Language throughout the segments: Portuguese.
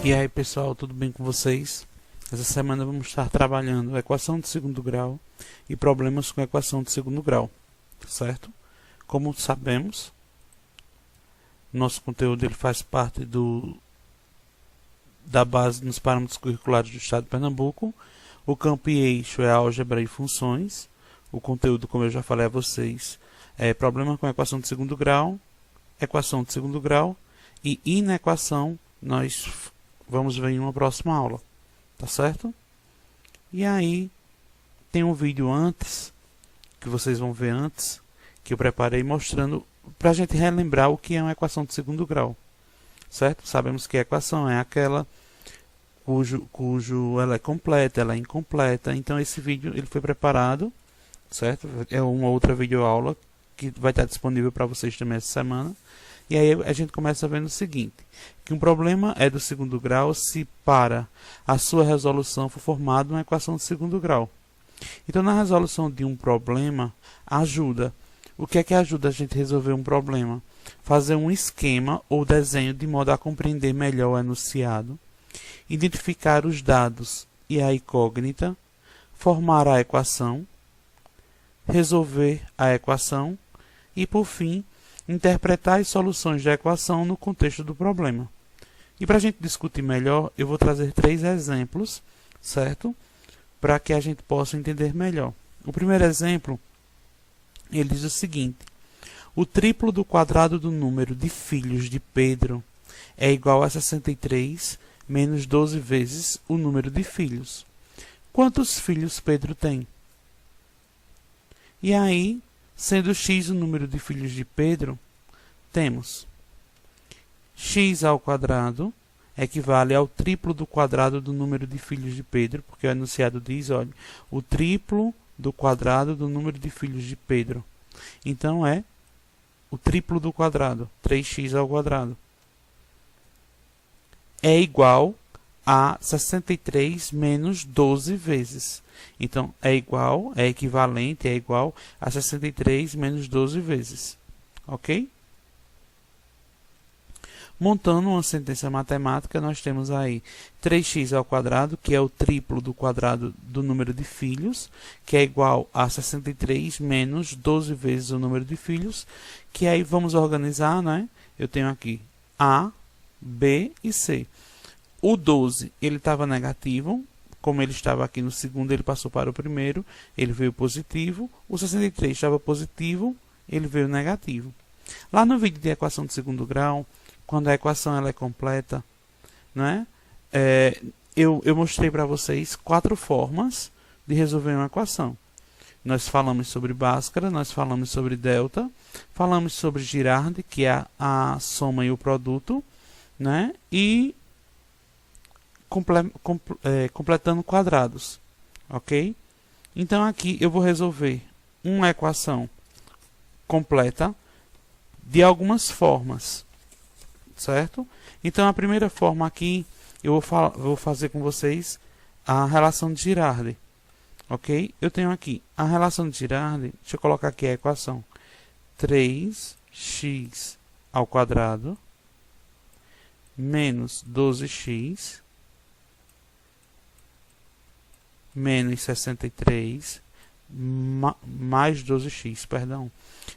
E aí pessoal, tudo bem com vocês? Essa semana vamos estar trabalhando equação de segundo grau e problemas com equação de segundo grau, certo? Como sabemos, nosso conteúdo ele faz parte da base nos parâmetros curriculares do Estado de Pernambuco. O campo e eixo é álgebra e funções. O conteúdo, como eu já falei a vocês, é problema com equação de segundo grau e inequação nós vamos ver em uma próxima aula, tá certo? E aí tem um vídeo antes, que vocês vão ver antes, que eu preparei mostrando para a gente relembrar o que é uma equação de segundo grau, certo? Sabemos que a equação é aquela cujo ela é completa, ela é incompleta. Então esse vídeo ele foi preparado, certo? É uma outra videoaula que vai estar disponível para vocês também essa semana. E aí a gente começa vendo o seguinte, que um problema é do segundo grau se para a sua resolução for formada uma equação de segundo grau. Então na resolução de um problema, ajuda. O que é que ajuda a gente a resolver um problema? Fazer um esquema ou desenho de modo a compreender melhor o enunciado, identificar os dados e a incógnita, formar a equação, resolver a equação e, por fim, interpretar as soluções da equação no contexto do problema. E para a gente discutir melhor, eu vou trazer 3 exemplos, certo? Para que a gente possa entender melhor. O primeiro exemplo, ele diz o seguinte: o triplo do quadrado do número de filhos de Pedro é igual a 63 menos 12 vezes o número de filhos. Quantos filhos Pedro tem? E aí, sendo x o número de filhos de Pedro, temos x ao quadrado equivale ao triplo do quadrado do número de filhos de Pedro, porque o enunciado diz, olha, o triplo do quadrado do número de filhos de Pedro. Então é o triplo do quadrado, 3x ao quadrado. É igual a 63 menos 12 vezes. Então, é equivalente, é igual a 63 menos 12 vezes. Ok? Montando uma sentença matemática, nós temos aí 3x ao quadrado, que é o triplo do quadrado do número de filhos, que é igual a 63 menos 12 vezes o número de filhos, que aí vamos organizar, né? Eu tenho aqui A, B e C. O 12, ele estava negativo, como ele estava aqui no segundo, ele passou para o primeiro, ele veio positivo. O 63 estava positivo, ele veio negativo. Lá no vídeo de equação de segundo grau, quando a equação ela é completa, né, eu mostrei para vocês 4 formas de resolver uma equação. Nós falamos sobre Bhaskara, nós falamos sobre delta, falamos sobre Girardi, que é a soma e o produto, né, e completando quadrados, ok? Então aqui eu vou resolver uma equação completa de algumas formas, certo? Então a primeira forma aqui eu vou fazer com vocês a relação de Girardi, ok? Eu tenho aqui a relação de Girardi, deixa eu colocar aqui a equação 3x ao quadrado menos 12x menos 63 mais 12x, perdão,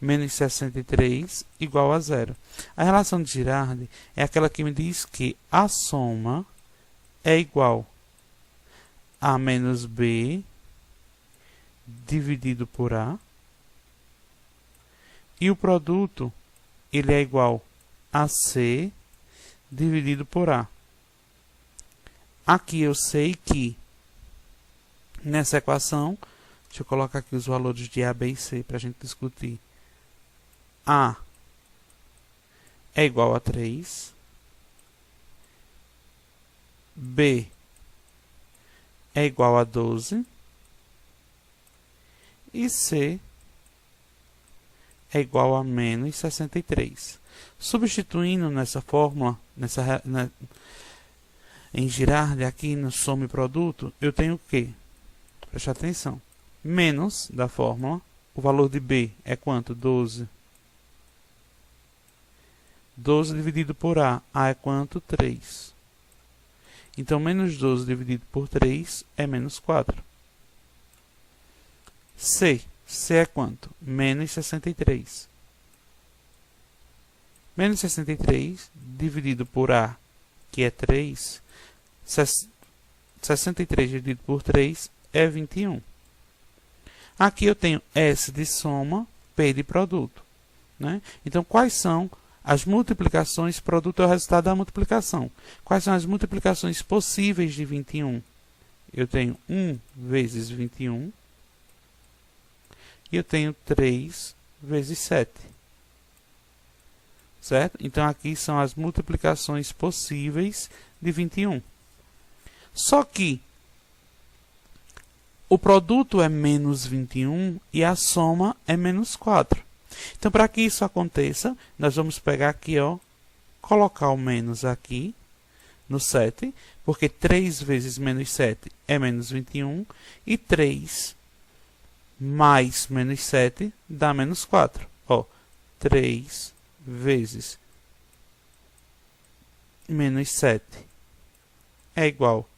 menos 63 igual a 0. A relação de Girardi é aquela que me diz que a soma é igual a menos b dividido por a e o produto ele é igual a c dividido por a. Aqui eu sei que nessa equação, deixa eu colocar aqui os valores de A, B e C para a gente discutir. A é igual a 3. B é igual a 12. E C é igual a menos 63. Substituindo nessa fórmula, em Girardi, aqui no soma e produto, eu tenho o quê? Preste atenção. Menos da fórmula, o valor de B é quanto? 12. 12 dividido por A. A é quanto? 3. Então, menos 12 dividido por 3 é menos 4. C é quanto? Menos 63. Menos 63 dividido por A, que é 3. 63 dividido por 3 é 21. Aqui eu tenho S de soma, P de produto, né? Então, quais são as multiplicações? Produto é o resultado da multiplicação. Quais são as multiplicações possíveis de 21? Eu tenho 1 vezes 21. E eu tenho 3 vezes 7. Certo? Então, aqui são as multiplicações possíveis de 21. Só que o produto é menos 21 e a soma é menos 4. Então, para que isso aconteça, nós vamos pegar aqui, ó, colocar o menos aqui no 7, porque 3 vezes menos 7 é menos 21, e 3 mais menos 7 dá menos 4. Ó, 3 vezes menos 7 é igual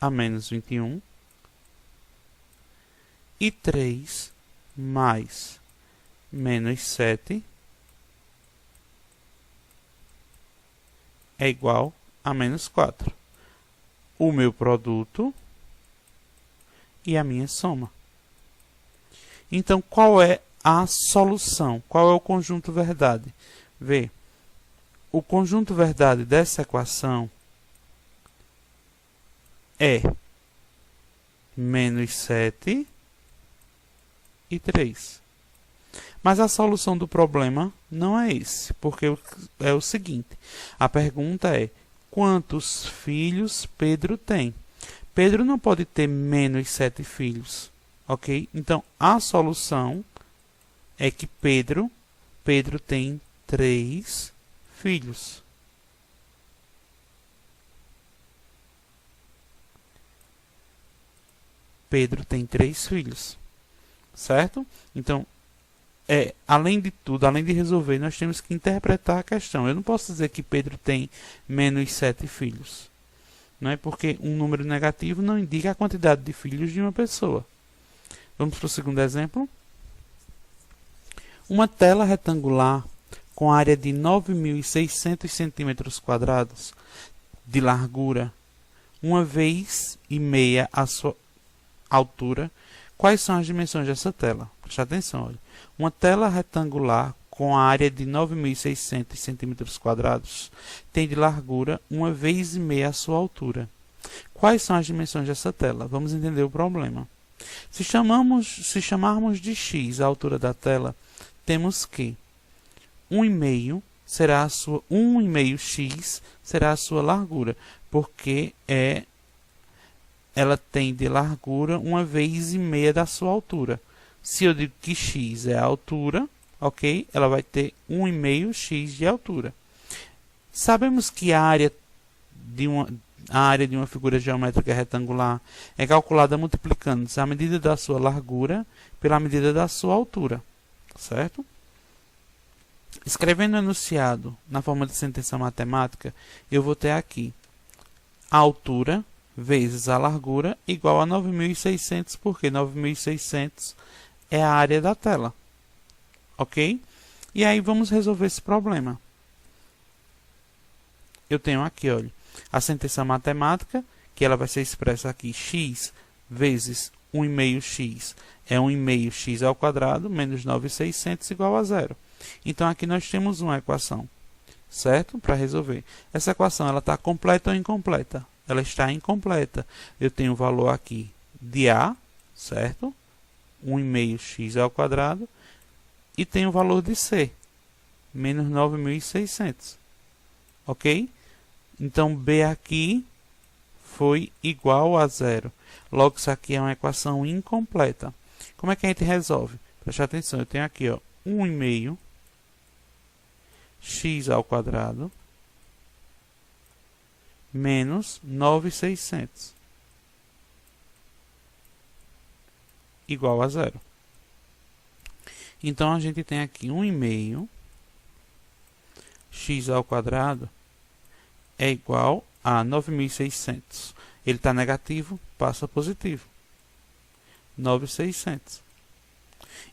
a menos 21. E 3 mais menos 7 é igual a menos 4. O meu produto e a minha soma. Então, qual é a solução? Qual é o conjunto verdade? Vê, o conjunto verdade dessa equação é menos 7 e 3. Mas a solução do problema não é esse, porque é o seguinte, a pergunta é, quantos filhos Pedro tem? Pedro não pode ter menos 7 filhos, ok? Então, a solução é que Pedro tem 3 filhos. Pedro tem 3 filhos. Certo? Então, além de tudo, além de resolver, nós temos que interpretar a questão. Eu não posso dizer que Pedro tem menos 7 filhos. Não é? Porque um número negativo não indica a quantidade de filhos de uma pessoa. Vamos para o segundo exemplo. Uma tela retangular com área de 9.600 cm² de largura, 1,5 a sua altura. Quais são as dimensões dessa tela? Preste atenção, olha. Uma tela retangular com área de 9.600 cm² tem de largura 1,5 a sua altura. Quais são as dimensões dessa tela? Vamos entender o problema. Se chamarmos de x a altura da tela, temos que 1,5 será a sua 1,5x será a sua largura, porque ela tem de largura 1,5 da sua altura. Se eu digo que x é a altura, ok? Ela vai ter 1,5x de altura. Sabemos que a área de uma figura geométrica retangular é calculada multiplicando a medida da sua largura pela medida da sua altura, certo? Escrevendo o enunciado na forma de sentença matemática, eu vou ter aqui a altura vezes a largura igual a 9.600, porque 9.600 é a área da tela. Ok? E aí vamos resolver esse problema. Eu tenho aqui, olha, a sentença matemática, que ela vai ser expressa aqui, x vezes 1,5x é 1,5x ao quadrado, menos 9.600 igual a 0. Então, aqui nós temos uma equação, certo? Para resolver. Essa equação, ela está completa ou incompleta? Ela está incompleta. Eu tenho o valor aqui de A, certo? 1,5x ao quadrado. E tenho o valor de C, menos 9.600. Ok? Então, B aqui foi igual a 0. Logo, isso aqui é uma equação incompleta. Como é que a gente resolve? Preste atenção, eu tenho aqui, ó, 1,5x ao quadrado menos 9.600 igual a 0. Então, a gente tem aqui 1,5x ao quadrado é igual a 9.600. Ele está negativo, passa positivo. 9.600.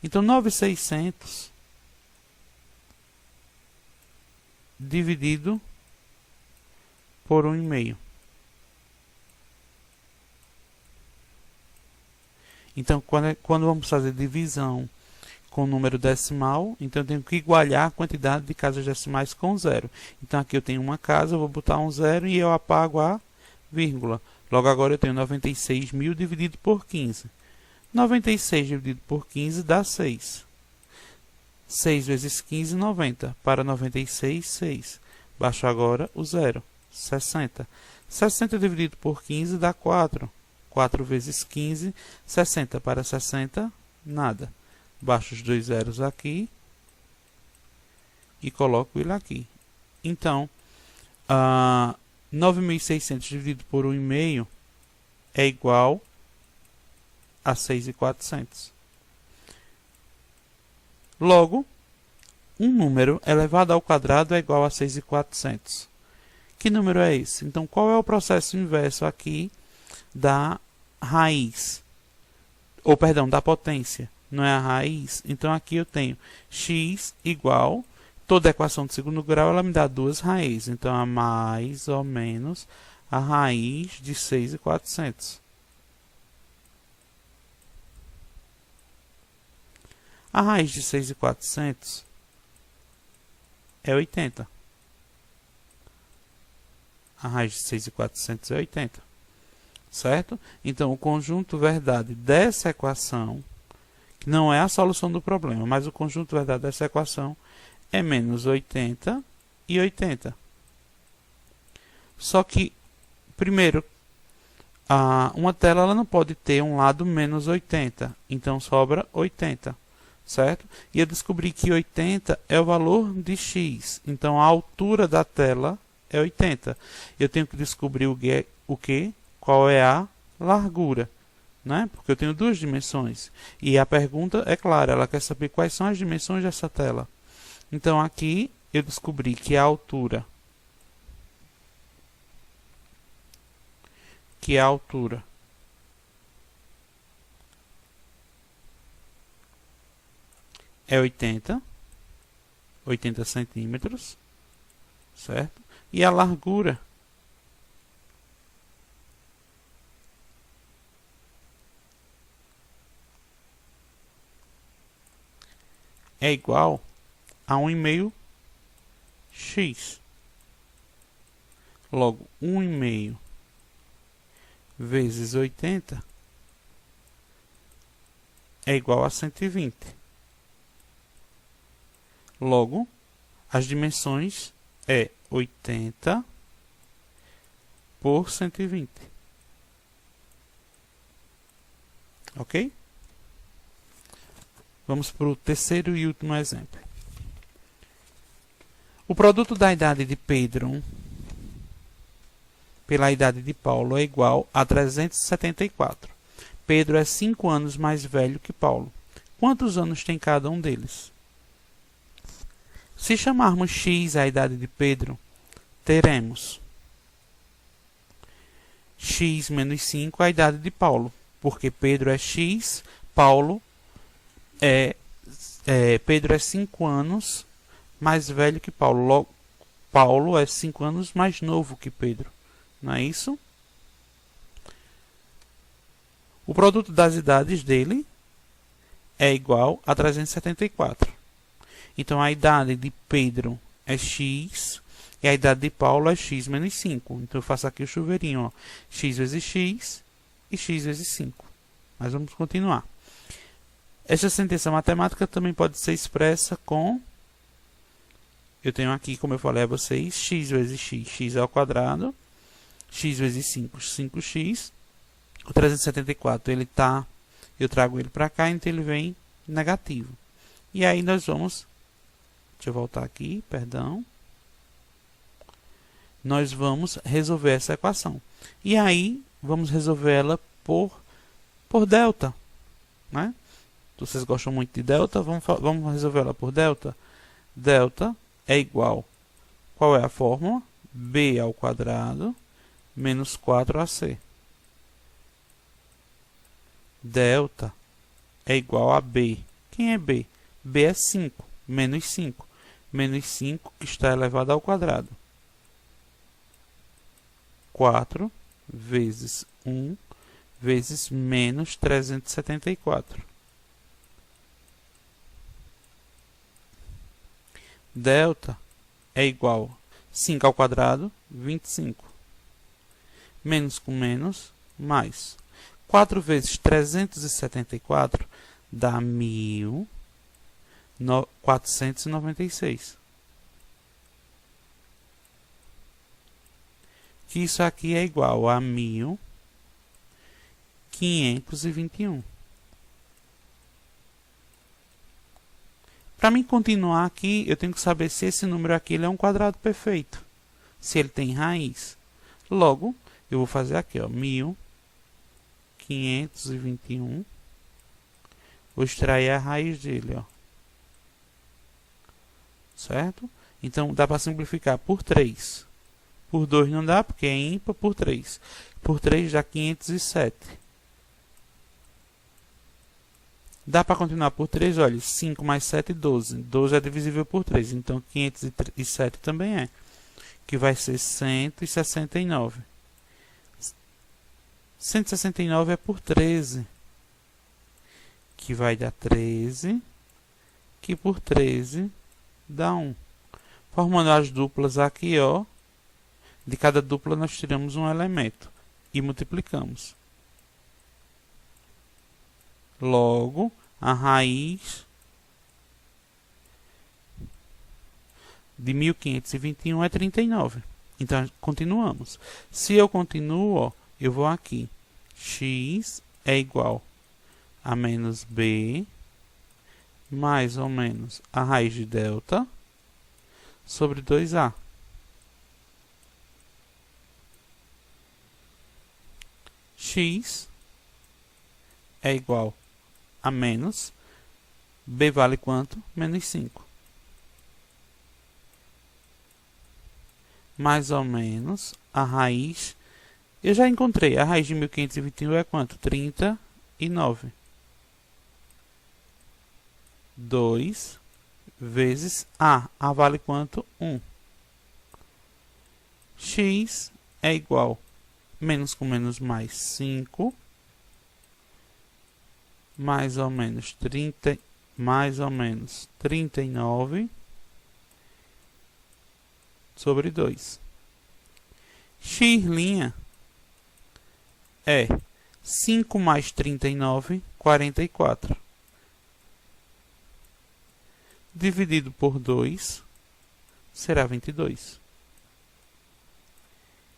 Então, 9.600 dividido por 1,5. Então, quando vamos fazer divisão com número decimal, então eu tenho que igualar a quantidade de casas decimais com zero. Então, aqui eu tenho uma casa, eu vou botar um zero e eu apago a vírgula. Logo, agora eu tenho 96.000 dividido por 15. 96 dividido por 15 dá 6. 6 vezes 15, 90. Para 96, 6. Baixo agora o zero. 60. 60 dividido por 15 dá 4. 4 vezes 15, 60. Para 60, nada. Baixo os dois zeros aqui. E coloco ele aqui. Então, 9.600 dividido por 1,5 é igual a 6.400. Logo, um número elevado ao quadrado é igual a 6.400. Que número é esse? Então, qual é o processo inverso aqui da raiz? Ou, perdão, da potência. Não é a raiz? Então, aqui eu tenho x igual... Toda equação de segundo grau, ela me dá duas raízes. Então, é mais ou menos a raiz de 6.400. A raiz de 6.400 é 80. A raiz de 6.400 é 80. Certo? Então, o conjunto verdade dessa equação, que não é a solução do problema, mas o conjunto verdade dessa equação é menos 80 e 80. Só que, primeiro, uma tela ela não pode ter um lado menos 80. Então, sobra 80. Certo? E eu descobri que 80 é o valor de x. Então, a altura da tela é 80. Eu tenho que descobrir o quê? Qual é a largura. Né? Porque eu tenho duas dimensões. E a pergunta é clara, ela quer saber quais são as dimensões dessa tela. Então, aqui eu descobri que a altura é 80 centímetros, certo? E a largura é igual a 1,5 x. Logo, 1,5 vezes 80 é igual a 120. Logo, as dimensões é 80 por 120. Ok? Vamos para o terceiro e último exemplo. O produto da idade de Pedro pela idade de Paulo é igual a 374. Pedro é 5 anos mais velho que Paulo. Quantos anos tem cada um deles? Se chamarmos x a idade de Pedro, teremos x menos 5 a idade de Paulo, porque Pedro é x, Pedro é 5 anos mais velho que Paulo. Logo, Paulo é 5 anos mais novo que Pedro. Não é isso? O produto das idades dele é igual a 374. Então, a idade de Pedro é x e a idade de Paulo é x menos 5. Então, eu faço aqui o chuveirinho. Ó. X vezes x e x vezes 5. Mas vamos continuar. Esta sentença matemática também pode ser expressa com... Eu tenho aqui, como eu falei a vocês, x vezes x, x ao quadrado, x vezes 5, 5x. O 374, eu trago ele para cá, então ele vem negativo. E aí nós vamos, deixa eu voltar aqui, perdão. Nós vamos resolver essa equação. E aí, vamos resolver ela por delta. Né? Vocês gostam muito de delta, vamos resolver ela por delta. Delta é igual, qual é a fórmula? B ao quadrado menos 4AC. Delta é igual a B. Quem é B? B é 5, menos 5. Menos 5 que está elevado ao quadrado. 4 vezes 1 vezes menos 374. Delta é igual a 5 ao quadrado, 25. Menos com menos, mais. 4 vezes 374 dá 1.496. Que isso aqui é igual a 1.521. Para mim continuar aqui, eu tenho que saber se esse número aqui ele é um quadrado perfeito. Se ele tem raiz. Logo, eu vou fazer aqui, ó, 1.521. Vou extrair a raiz dele, ó. Certo? Então, dá para simplificar por 3. Por 2 não dá, porque é ímpar, por 3. Por 3 dá 507. Dá para continuar por 3, olha, 5 mais 7, 12. 12 é divisível por 3, então 507 também é. Que vai ser 169. 169 é por 13. Que vai dar 13. Que por 13 dá 1. Formando as duplas aqui, ó. De cada dupla nós tiramos um elemento e multiplicamos. Logo, a raiz de 1521 é 39. Então, continuamos. Se eu continuo, ó, eu vou aqui. X é igual a menos B mais ou menos a raiz de delta sobre 2A. X é igual a menos, B vale quanto? Menos 5. Mais ou menos a raiz, eu já encontrei, a raiz de 1521 é quanto? 39. 2 vezes A. A vale quanto? 1. X é igual menos com menos mais 5, mais ou menos 39 sobre 2. X' é 5 mais 39, 44. Dividido por 2 será 22.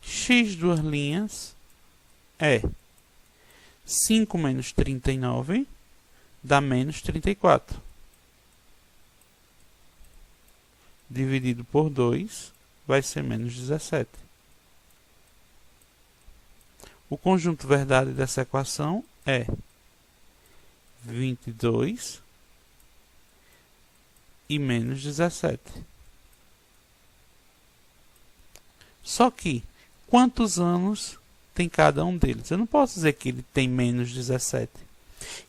X duas linhas é 5 menos 39 dá menos 34. Dividido por 2 vai ser menos 17. O conjunto verdade dessa equação é 22 e menos 17. Só que, quantos anos tem cada um deles? Eu não posso dizer que ele tem menos 17.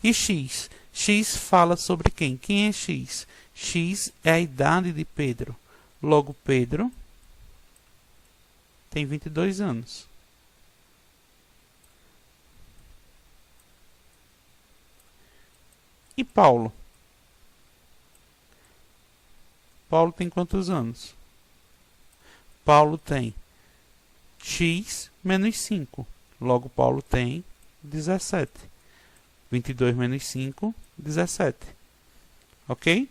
E X? X fala sobre quem? Quem é X? X é a idade de Pedro. Logo, Pedro tem 22 anos. E Paulo? Paulo tem quantos anos? Paulo tem X menos 5. Logo, Paulo tem 17. 22 menos 5, 17. Ok?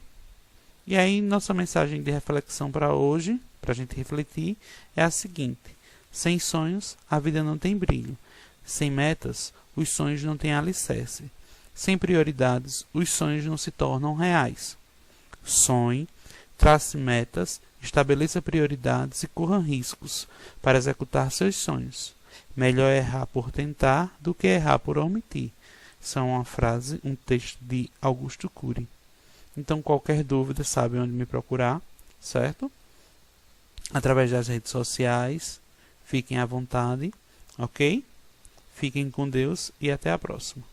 E aí, nossa mensagem de reflexão para hoje, para a gente refletir, é a seguinte. Sem sonhos, a vida não tem brilho. Sem metas, os sonhos não têm alicerce. Sem prioridades, os sonhos não se tornam reais. Sonhe, trace metas, estabeleça prioridades e corra riscos para executar seus sonhos. Melhor errar por tentar do que errar por omitir. Isso é uma frase, um texto de Augusto Cury. Então, qualquer dúvida, sabe onde me procurar, certo? Através das redes sociais, fiquem à vontade. Ok? Fiquem com Deus e até a próxima.